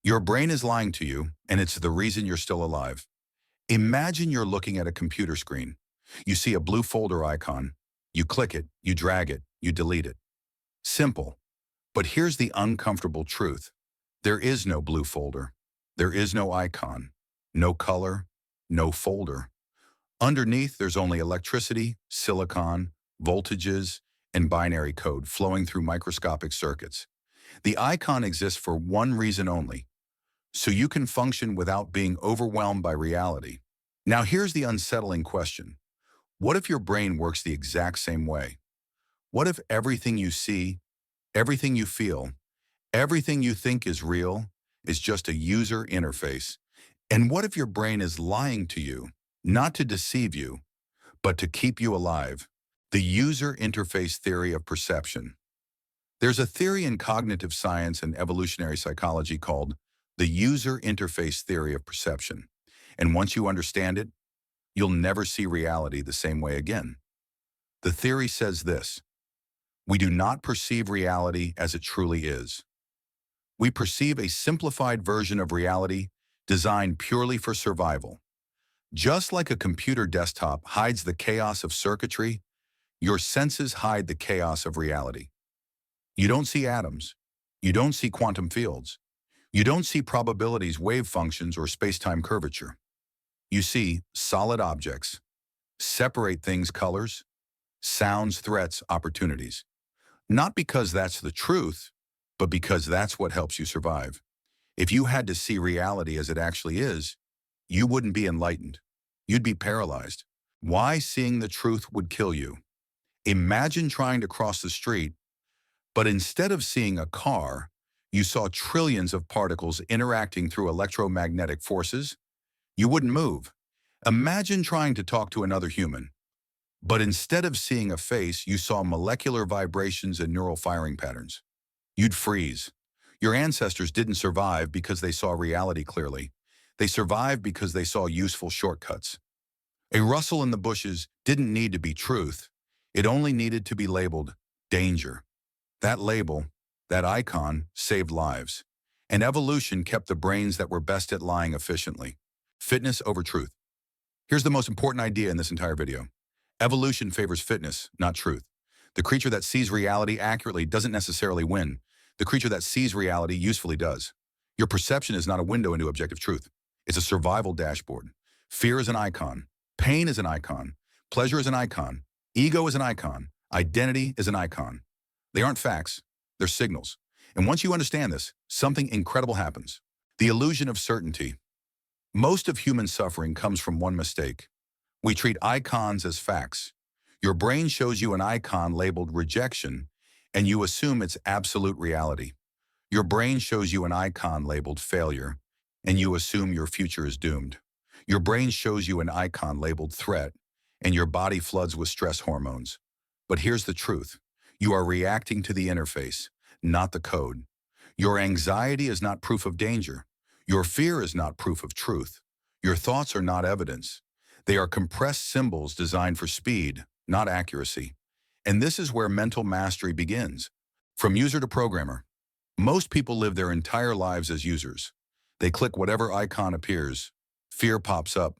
Your brain is lying to you, and it's the reason you're still alive. Imagine you're looking at a computer screen. You see a blue folder icon. You click it, you drag it, you delete it. Simple. But here's the uncomfortable truth. There is no blue folder. There is no icon, no color, no folder. Underneath, there's only electricity, silicon, voltages, and binary code flowing through microscopic circuits. The icon exists for one reason only, so you can function without being overwhelmed by reality. Now here's the unsettling question. What if your brain works the exact same way? What if everything you see, everything you feel, everything you think is real is just a user interface? And what if your brain is lying to you, not to deceive you, but to keep you alive? The user interface theory of perception. There's a theory in cognitive science and evolutionary psychology called the user interface theory of perception. And once you understand it, you'll never see reality the same way again. The theory says this: we do not perceive reality as it truly is. We perceive a simplified version of reality designed purely for survival. Just like a computer desktop hides the chaos of circuitry, your senses hide the chaos of reality. You don't see atoms. You don't see quantum fields. You don't see probabilities, wave functions, or space-time curvature. You see solid objects. Separate things, colors, sounds, threats, opportunities. Not because that's the truth, but because that's what helps you survive. If you had to see reality as it actually is, you wouldn't be enlightened. You'd be paralyzed. Why seeing the truth would kill you? Imagine trying to cross the street, but instead of seeing a car, you saw trillions of particles interacting through electromagnetic forces. You wouldn't move. Imagine trying to talk to another human, but instead of seeing a face, you saw molecular vibrations and neural firing patterns. You'd freeze. Your ancestors didn't survive because they saw reality clearly. They survived because they saw useful shortcuts. A rustle in the bushes didn't need to be truth. It only needed to be labeled danger. That label, that icon, saved lives. And evolution kept the brains that were best at lying efficiently. Fitness over truth. Here's the most important idea in this entire video. Evolution favors fitness, not truth. The creature that sees reality accurately doesn't necessarily win. The creature that sees reality usefully does. Your perception is not a window into objective truth. It's a survival dashboard. Fear is an icon. Pain is an icon. Pleasure is an icon. Ego is an icon. Identity is an icon. They aren't facts. They're signals. And once you understand this, something incredible happens. The illusion of certainty. Most of human suffering comes from one mistake. We treat icons as facts. Your brain shows you an icon labeled rejection, and you assume it's absolute reality. Your brain shows you an icon labeled failure, and you assume your future is doomed. Your brain shows you an icon labeled threat, and your body floods with stress hormones. But here's the truth. You are reacting to the interface, not the code. Your anxiety is not proof of danger. Your fear is not proof of truth. Your thoughts are not evidence. They are compressed symbols designed for speed, not accuracy. And this is where mental mastery begins. From user to programmer, most people live their entire lives as users. They click whatever icon appears. Fear pops up.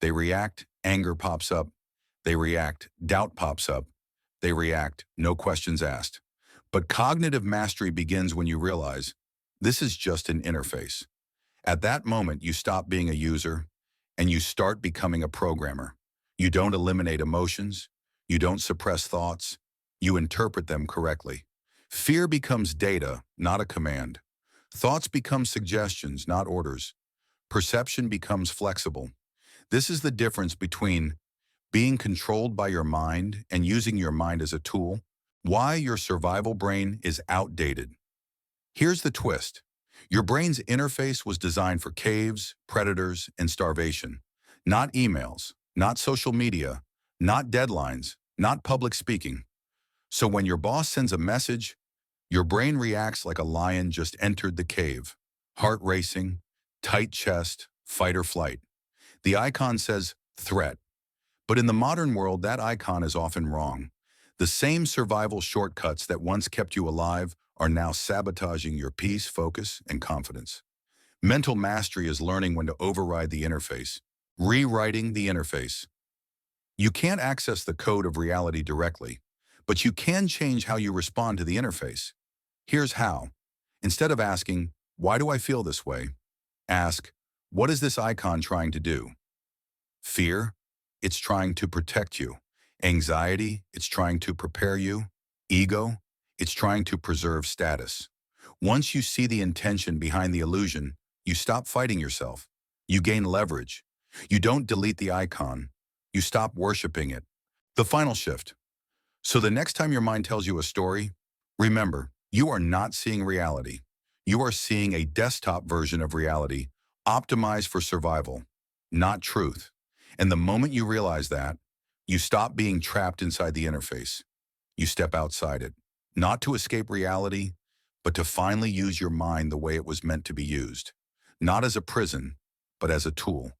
They react. Anger pops up. They react. Doubt pops up. They react. No questions asked. But cognitive mastery begins when you realize this is just an interface. At that moment, you stop being a user and you start becoming a programmer. You don't eliminate emotions. You don't suppress thoughts. You interpret them correctly. Fear becomes data, not a command. Thoughts become suggestions, not orders. Perception becomes flexible. This is the difference between being controlled by your mind and using your mind as a tool. Why your survival brain is outdated. Here's the twist. Your brain's interface was designed for caves, predators, and starvation. Not emails, not social media, not deadlines, not public speaking. So when your boss sends a message, your brain reacts like a lion just entered the cave. Heart racing, tight chest, fight or flight. The icon says threat. But in the modern world, that icon is often wrong. The same survival shortcuts that once kept you alive are now sabotaging your peace, focus, and confidence. Mental mastery is learning when to override the interface, rewriting the interface. You can't access the code of reality directly, but you can change how you respond to the interface. Here's how. Instead of asking, "Why do I feel this way?" ask, "What is this icon trying to do?" Fear, it's trying to protect you. Anxiety, it's trying to prepare you. Ego, it's trying to preserve status. Once you see the intention behind the illusion, you stop fighting yourself. You gain leverage. You don't delete the icon. You stop worshiping it. The final shift. So the next time your mind tells you a story, remember, you are not seeing reality. You are seeing a desktop version of reality, optimized for survival, not truth. And the moment you realize that, you stop being trapped inside the interface. You step outside it, not to escape reality, but to finally use your mind the way it was meant to be used. Not as a prison, but as a tool.